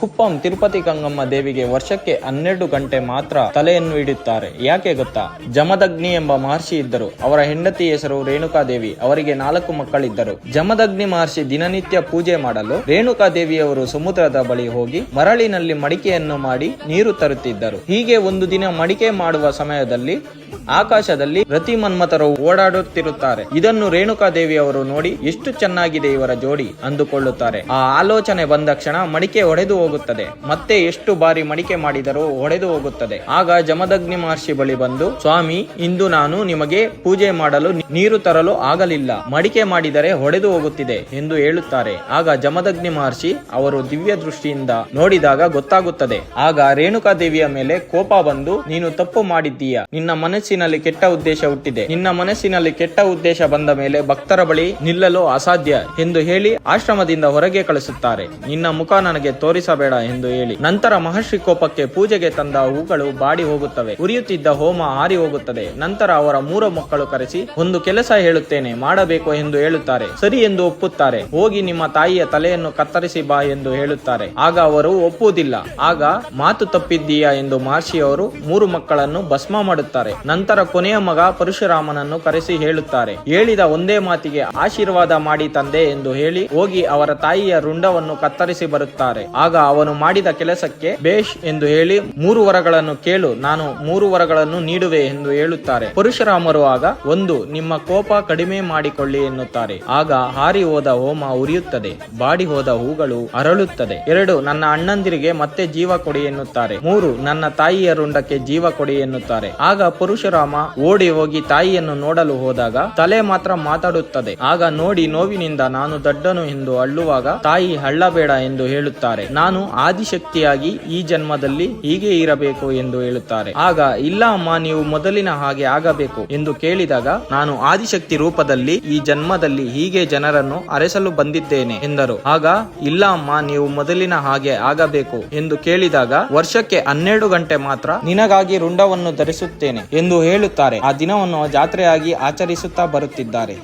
ಕುಪ್ಪಂ ತಿರುಪತಿ ಗಂಗಮ್ಮ ದೇವಿಗೆ ವರ್ಷಕ್ಕೆ 12 ಗಂಟೆ ಮಾತ್ರ ತಲೆಯನ್ನು ಇಡುತ್ತಾರೆ. ಯಾಕೆ ಗೊತ್ತಾ? ಜಮದಗ್ನಿ ಎಂಬ ಮಹರ್ಷಿ ಇದ್ದರು. ಅವರ ಹೆಂಡತಿ ಹೆಸರು ರೇಣುಕಾದೇವಿ. ಅವರಿಗೆ 4 ಮಕ್ಕಳಿದ್ದರು. ಜಮದಗ್ನಿ ಮಹರ್ಷಿ ದಿನನಿತ್ಯ ಪೂಜೆ ಮಾಡಲು ರೇಣುಕಾದೇವಿಯವರು ಸಮುದ್ರದ ಬಳಿ ಹೋಗಿ ಮರಳಿನಲ್ಲಿ ಮಡಿಕೆಯನ್ನು ಮಾಡಿ ನೀರು ತರುತ್ತಿದ್ದರು. ಹೀಗೆ ಒಂದು ದಿನ ಮಡಿಕೆ ಮಾಡುವ ಸಮಯದಲ್ಲಿ ಆಕಾಶದಲ್ಲಿ ರತಿ ಮನ್ಮಥರು ಓಡಾಡುತ್ತಿರುತ್ತಾರೆ. ಇದನ್ನು ರೇಣುಕಾದೇವಿಯವರು ನೋಡಿ ಎಷ್ಟು ಚೆನ್ನಾಗಿದೆ ಇವರ ಜೋಡಿ ಅಂದುಕೊಳ್ಳುತ್ತಾರೆ. ಆ ಆಲೋಚನೆ ಬಂದ ಕ್ಷಣ ಮಡಿಕೆ ಒಡೆದು ಹೋಗುತ್ತದೆ. ಮತ್ತೆ ಎಷ್ಟು ಬಾರಿ ಮಡಿಕೆ ಮಾಡಿದರೂ ಒಡೆದು ಹೋಗುತ್ತದೆ. ಆಗ ಜಮದಗ್ನಿ ಮಹರ್ಷಿ ಬಳಿ ಬಂದು, ಸ್ವಾಮಿ, ಇಂದು ನಾನು ನಿಮಗೆ ಪೂಜೆ ಮಾಡಲು ನೀರು ತರಲು ಆಗಲಿಲ್ಲ, ಮಡಿಕೆ ಮಾಡಿದರೆ ಒಡೆದು ಹೋಗುತ್ತಿದೆ ಎಂದು ಹೇಳುತ್ತಾರೆ. ಆಗ ಜಮದಗ್ನಿ ಮಹರ್ಷಿ ಅವರು ದಿವ್ಯ ದೃಷ್ಟಿಯಿಂದ ನೋಡಿದಾಗ ಗೊತ್ತಾಗುತ್ತದೆ. ಆಗ ರೇಣುಕಾದೇವಿಯ ಮೇಲೆ ಕೋಪ ಬಂದು, ನೀನು ತಪ್ಪು ಮಾಡಿದ್ದೀಯ, ನಿನ್ನ ಮನಸ್ಸಿನಲ್ಲಿ ಕೆಟ್ಟ ಉದ್ದೇಶ ಹುಟ್ಟಿದೆ, ನಿನ್ನ ಮನಸ್ಸಿನಲ್ಲಿ ಕೆಟ್ಟ ಉದ್ದೇಶ ಬಂದ ಮೇಲೆ ಭಕ್ತರ ಬಳಿ ನಿಲ್ಲಲು ಅಸಾಧ್ಯ ಎಂದು ಹೇಳಿ ಆಶ್ರಮದಿಂದ ಹೊರಗೆ ಕಳಿಸುತ್ತಾರೆ. ನಿನ್ನ ಮುಖ ನನಗೆ ತೋರಿಸಬೇಡ ಎಂದು ಹೇಳಿ. ನಂತರ ಮಹರ್ಷಿ ಕೋಪಕ್ಕೆ ಪೂಜೆಗೆ ತಂದ ಹೂಗಳು ಬಾಡಿ ಹೋಗುತ್ತವೆ, ಉರಿಯುತ್ತಿದ್ದ ಹೋಮ ಹಾರಿ ಹೋಗುತ್ತದೆ. ನಂತರ ಅವರ 3 ಮಕ್ಕಳು ಕರೆಸಿ ಒಂದು ಕೆಲಸ ಹೇಳುತ್ತೇನೆ, ಮಾಡಬೇಕು ಎಂದು ಹೇಳುತ್ತಾರೆ. ಸರಿ ಎಂದು ಒಪ್ಪುತ್ತಾರೆ. ಹೋಗಿ ನಿಮ್ಮ ತಾಯಿಯ ತಲೆಯನ್ನು ಕತ್ತರಿಸಿ ಬಾ ಎಂದು ಹೇಳುತ್ತಾರೆ. ಆಗ ಅವರು ಒಪ್ಪುವುದಿಲ್ಲ. ಆಗ ಮಾತು ತಪ್ಪಿದ್ದೀಯಾ ಎಂದು ಮಹರ್ಷಿಯವರು 3 ಮಕ್ಕಳನ್ನು ಭಸ್ಮ ಮಾಡುತ್ತಾರೆ. ನಂತರ ಕೊನೆಯ ಮಗ ಪರಶುರಾಮನನ್ನು ಕರೆಸಿ ಹೇಳುತ್ತಾರೆ. ಹೇಳಿದ ಒಂದೇ ಮಾತಿಗೆ ಆಶೀರ್ವಾದ ಮಾಡಿ ತಂದೆ ಎಂದು ಹೇಳಿ ಹೋಗಿ ಅವರ ತಾಯಿಯ ರುಂಡವನ್ನು ಕತ್ತರಿಸಿ ಬರುತ್ತಾರೆ. ಆಗ ಅವನು ಮಾಡಿದ ಕೆಲಸಕ್ಕೆ ಬೇಷ್ ಎಂದು ಹೇಳಿ 3 ವರಗಳನ್ನು ಕೇಳು, ನಾನು 3 ವರಗಳನ್ನು ನೀಡುವೆ ಎಂದು ಹೇಳುತ್ತಾರೆ. ಪರಶುರಾಮರು ಆಗ 1, ನಿಮ್ಮ ಕೋಪ ಕಡಿಮೆ ಮಾಡಿಕೊಳ್ಳಿ ಎನ್ನುತ್ತಾರೆ. ಆಗ ಹಾರಿ ಹೋದ ಹೋಮ ಉರಿಯುತ್ತದೆ, ಬಾಡಿ ಹೋದ ಹೂಗಳು ಅರಳುತ್ತದೆ. 2, ನನ್ನ ಅಣ್ಣಂದಿರಿಗೆ ಮತ್ತೆ ಜೀವ ಕೊಡಿ ಎನ್ನುತ್ತಾರೆ. 3, ನನ್ನ ತಾಯಿಯ ರುಂಡಕ್ಕೆ ಜೀವ ಕೊಡಿ ಎನ್ನುತ್ತಾರೆ. ಆಗ ಪರಶುರಾಮ ಓಡಿ ಹೋಗಿ ತಾಯಿಯನ್ನು ನೋಡಲು ಹೋದಾಗ ತಲೆ ಮಾತ್ರ ಮಾತಾಡುತ್ತದೆ. ಆಗ ನೋಡಿ ನೋವಿನಿಂದ ನಾನು ದಡ್ಡನು ಎಂದು ಅಳ್ಳುವಾಗ ತಾಯಿ ಅಳ್ಳಬೇಡ ಎಂದು ಹೇಳುತ್ತಾರೆ. ನಾನು ಆದಿಶಕ್ತಿಯಾಗಿ ಈ ಜನ್ಮದಲ್ಲಿ ಹೀಗೆ ಇರಬೇಕು ಎಂದು ಹೇಳುತ್ತಾರೆ. ಆಗ ಇಲ್ಲ ಅಮ್ಮ, ನೀವು ಮೊದಲಿನ ಹಾಗೆ ಆಗಬೇಕು ಎಂದು ಕೇಳಿದಾಗ ನಾನು ಆದಿಶಕ್ತಿ ರೂಪದಲ್ಲಿ ಈ ಜನ್ಮದಲ್ಲಿ ಹೀಗೆ ಜನರನ್ನು ಅರೆಸಲು ಬಂದಿದ್ದೇನೆ ಎಂದರು. ಆಗ ಇಲ್ಲ ಅಮ್ಮ, ನೀವು ಮೊದಲಿನ ಹಾಗೆ ಆಗಬೇಕು ಎಂದು ಕೇಳಿದಾಗ ವರ್ಷಕ್ಕೆ 12 ಗಂಟೆ ಮಾತ್ರ ನಿನಗಾಗಿ ರುಂಡವನ್ನು ಧರಿಸುತ್ತೇನೆ ಎಂದು ಹೇಳುತ್ತಾರೆ. ಆ ದಿನವನ್ನು ಜಾತ್ರೆಯಾಗಿ ಆಚರಿಸುತ್ತಾ ಬರುತ್ತಿದ್ದಾರೆ.